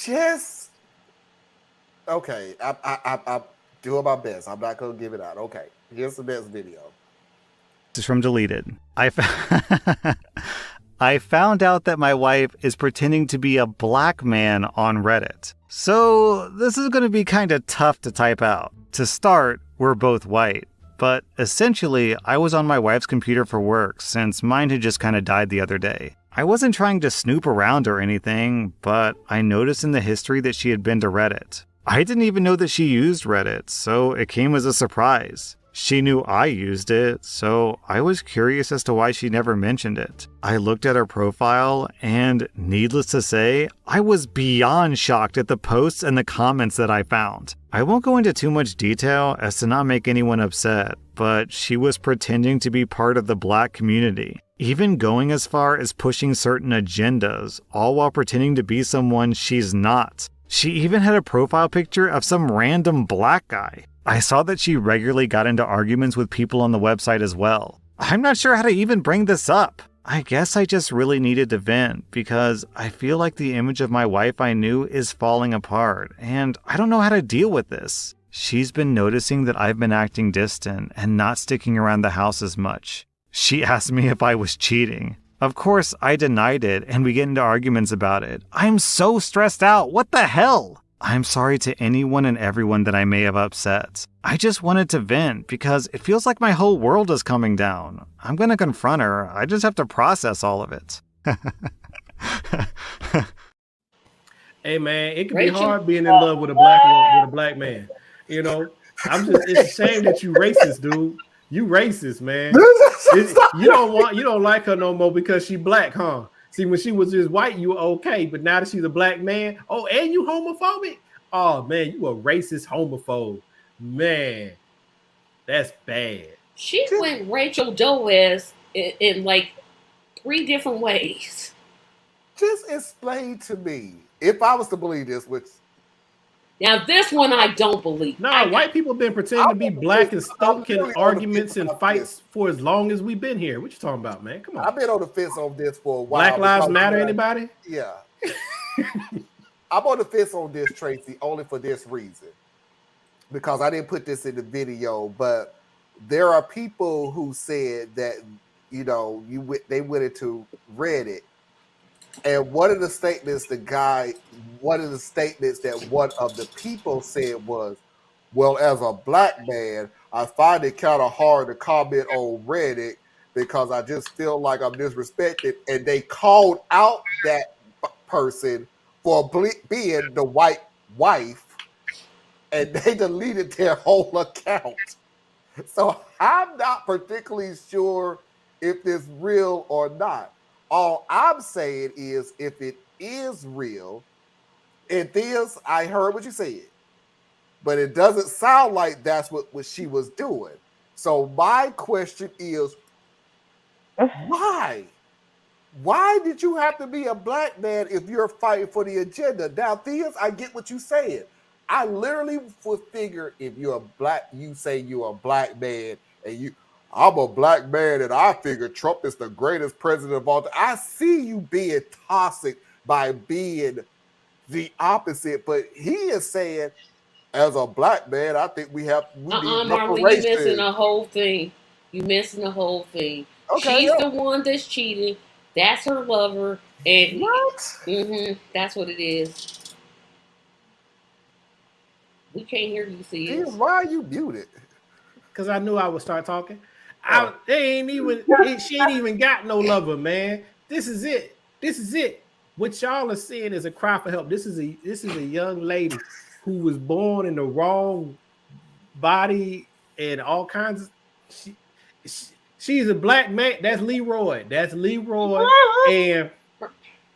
just okay. I do my best. I'm not gonna give it out. Okay, here's the next video. This is from Deleted. I found out that my wife is pretending to be a black man on Reddit. So this is going to be kind of tough to type out. To start, we're both white. But essentially, I was on my wife's computer for work since mine had just kind of died the other day. I wasn't trying to snoop around or anything, but I noticed in the history that she had been to Reddit. I didn't even know that she used Reddit, so it came as a surprise. She knew I used it, so I was curious as to why she never mentioned it. I looked at her profile, and needless to say, I was beyond shocked at the posts and the comments that I found. I won't go into too much detail as to not make anyone upset, but she was pretending to be part of the black community, even going as far as pushing certain agendas, all while pretending to be someone she's not. She even had a profile picture of some random black guy. I saw that she regularly got into arguments with people on the website as well. I'm not sure how to even bring this up. I guess I just really needed to vent because I feel like the image of my wife I knew is falling apart, and I don't know how to deal with this. She's been noticing that I've been acting distant and not sticking around the house as much. She asked me if I was cheating. Of course, I denied it, and we get into arguments about it. I'm so stressed out. What the hell? I'm sorry to anyone and everyone that I may have upset. I just wanted to vent because it feels like my whole world is coming down. I'm gonna confront her. I just have to process all of it. Hey man, it can be Rachel? hard being in love with a black man. You know, it's a shame that you racist, dude. You racist, man. You don't like her no more because she black, huh? See, when she was just white, you were okay, but now that she's a black man, oh, and you homophobic? Oh man, you a racist homophobe. Man, that's bad. She went Rachel Doez in like 3 different ways. Just explain to me if I was to believe this, which Now this one I don't believe. Nah, white people been pretending to be black and stoking arguments and fights for as long as we've been here. What you talking about, man? Come on. I've been on the fence on this for a while. Black Lives Matter, anybody? Yeah. I'm on the fence on this, Tracy, only for this reason. Because I didn't put this in the video, but there are people who said that, you know, they went into Reddit, and one of the statements that one of the people said was, well, as a black man, I find it kind of hard to comment on Reddit because I just feel like I'm disrespected. And they called out that person for being the white wife, and they deleted their whole account. So I'm not particularly sure if it's real or not. All I'm saying is, if it is real, I heard what you said, but it doesn't sound like that's what she was doing. So my question is, why? Why did you have to be a black man if you're fighting for the agenda? Now, Theus, I get what you're saying. I literally would figure if you say you're a black man and I'm a black man and I figure Trump is the greatest president of all time. I see you being toxic by being the opposite, but he is saying, as a black man, I think we need Marlon, you missing the whole thing. You missing the whole thing. Okay, she's the one that's cheating. That's her lover, and what? That's what it is. We can't hear you, see. Why are you muted? Because I knew I would start talking. She ain't even got no lover, man. This is it. What y'all are seeing is a cry for help. This is a young lady who was born in the wrong body and all kinds of. She's a black man. That's Leroy. And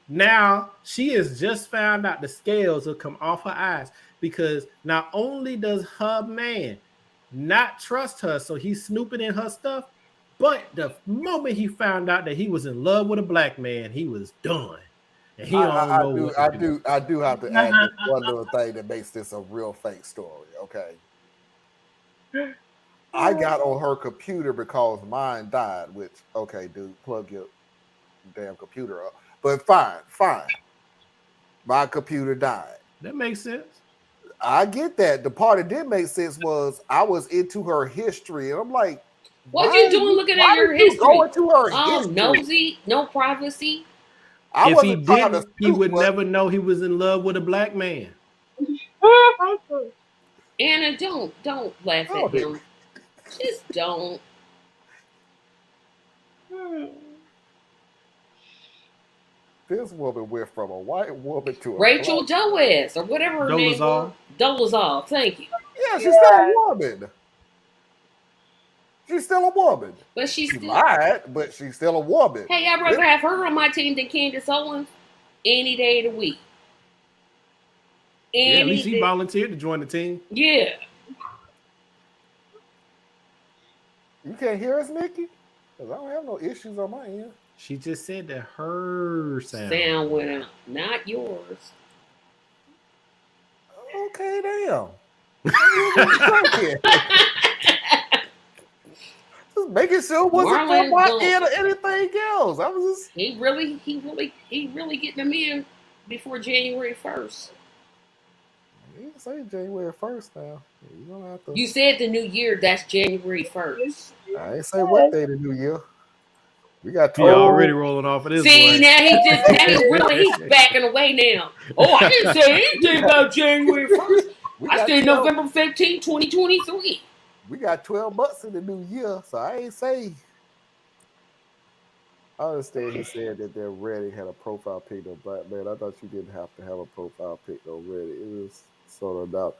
now she has just found out the scales will come off her eyes, because not only does her man not trust her, so he's snooping in her stuff, but the moment he found out that he was in love with a black man, he was done. And he I do have to add this one little thing that makes this a real fake story, okay? I got on her computer because mine died, which, okay, dude, plug your damn computer up. But fine. my computer died. That makes sense. I get that. The part that did make sense was I was into her history, and I'm like, what you doing looking at your history? Go into her history? Nosy, no privacy. If he didn't, he would never know he was in love with a black man. Anna, don't laugh at him. Just don't. This woman went from a white woman to a Rachel Doaz or whatever her name was. Dolezal. Thank you. Yeah, she's still a woman. She's still a woman. But she lied, but she's still a woman. Hey, I'd rather have her on my team than Candace Owens any day of the week. At least he volunteered to join the team. Yeah. You can't hear us, Nikki? Because I don't have no issues on my end. She just said that her sound went out, not yours. Okay, damn. Just making sure it wasn't from my end or anything else. I was just he really getting them in before January 1st. You didn't say January 1st now. You're gonna have to... You said the new year, that's January 1st. I ain't say what day the new year. We got 12. Already rolling off of this. See, now he's backing away now. Oh, I didn't say anything about January 1st. I said November 15, 2023. We got 12 months in the new year, so I ain't say. I understand he said that they're ready had a profile pic of black man. I thought you didn't have to have a profile pic already. It was sort of about.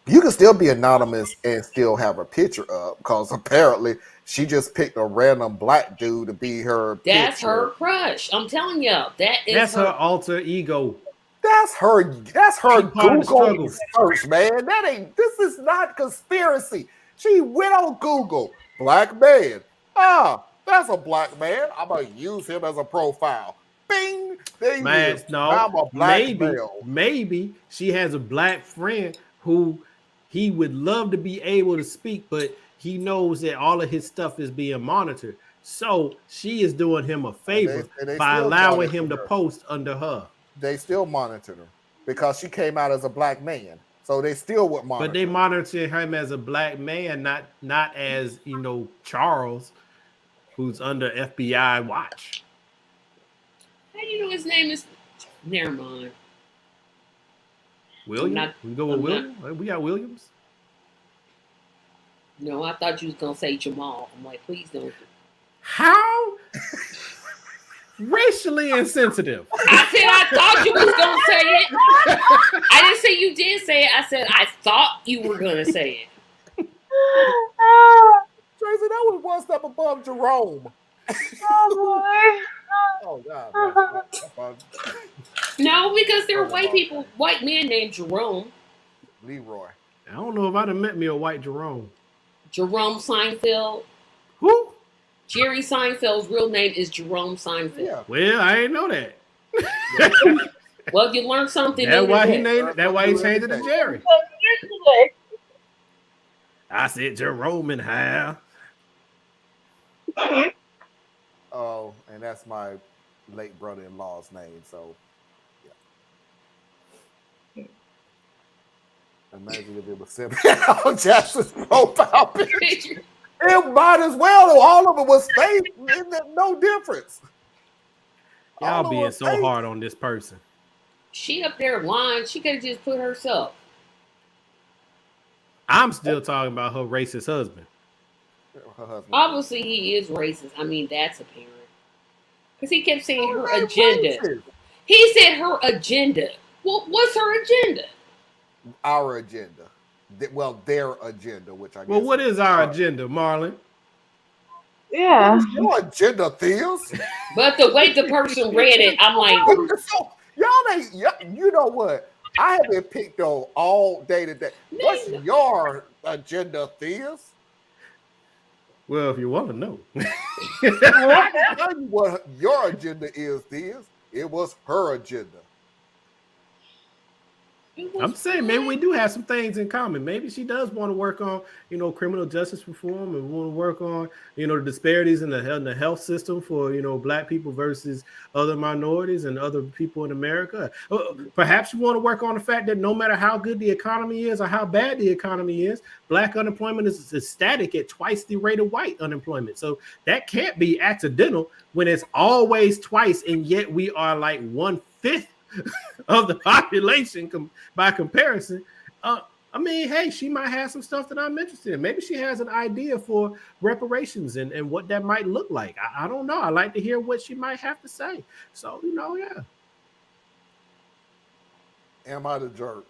You can still be anonymous and still have a picture up because apparently she just picked a random black dude to be her. That's picture. her crush. I'm telling y'all, that's her alter ego. That's her Google search, man. This is not conspiracy. She went on Google, black man. That's a black man. I'm gonna use him as a profile. Bing. There man, is. no. I'm a black male. Maybe she has a black friend who he would love to be able to speak, but he knows that all of his stuff is being monitored. So she is doing him a favor by allowing him to post under her. They still monitored her because she came out as a black man. So they still would monitor. But they monitor him as a black man, not as, Charles, who's under FBI watch. How do you know his name is? Never mind. William? We go with William? We got Williams? No, I thought you was going to say Jamal. I'm like, please don't. How? Racially insensitive. I said I thought you was going to say it. I didn't say you did say it. I said I thought you were going to say it. Tracy, that was one step above Jerome. Oh, God. No, because there are white men named Jerome. Leroy. I don't know if I'd have met me a white Jerome. Jerome Seinfeld. Who? Jerry Seinfeld's real name is Jerome Seinfeld. Yeah. Well, I didn't know that. Well, you learned something. That's why he named it. That's why he changed it to Jerry. I said Jerome and how. Oh, and that's my late brother-in-law's name. So, yeah. Imagine if it was Samuel Jackson's profile picture. It might as well. All of it was fake. No difference. Y'all being so hard on this person. She up there lying. She could have just put herself. I'm still talking about her racist husband. Her husband. Obviously, he is racist. I mean, that's apparent. Because he kept saying her agenda. Racist. He said her agenda. Well, what's her agenda? Our agenda. Well, their agenda, which I guess. Well, what is our agenda, Marlon? Yeah. Your agenda, Theos. But the way the person read it, I'm like, y'all ain't. You know what? I have been picked on all day today. What's your agenda, Theos? Well, if you want to know. I can tell you what your agenda is, Theos. It was her agenda. I'm saying maybe we do have some things in common. Maybe she does want to work on, criminal justice reform and want to work on, the disparities in the health system for, black people versus other minorities and other people in America. Perhaps you want to work on the fact that no matter how good the economy is or how bad the economy is, black unemployment is static at twice the rate of white unemployment. So that can't be accidental when it's always twice, and yet we are like 1/5 of the population by comparison. I mean, hey, she might have some stuff that I'm interested in. Maybe she has an idea for reparations and what that might look like. I don't know. I like to hear what she might have to say. So, yeah. Am I the jerk?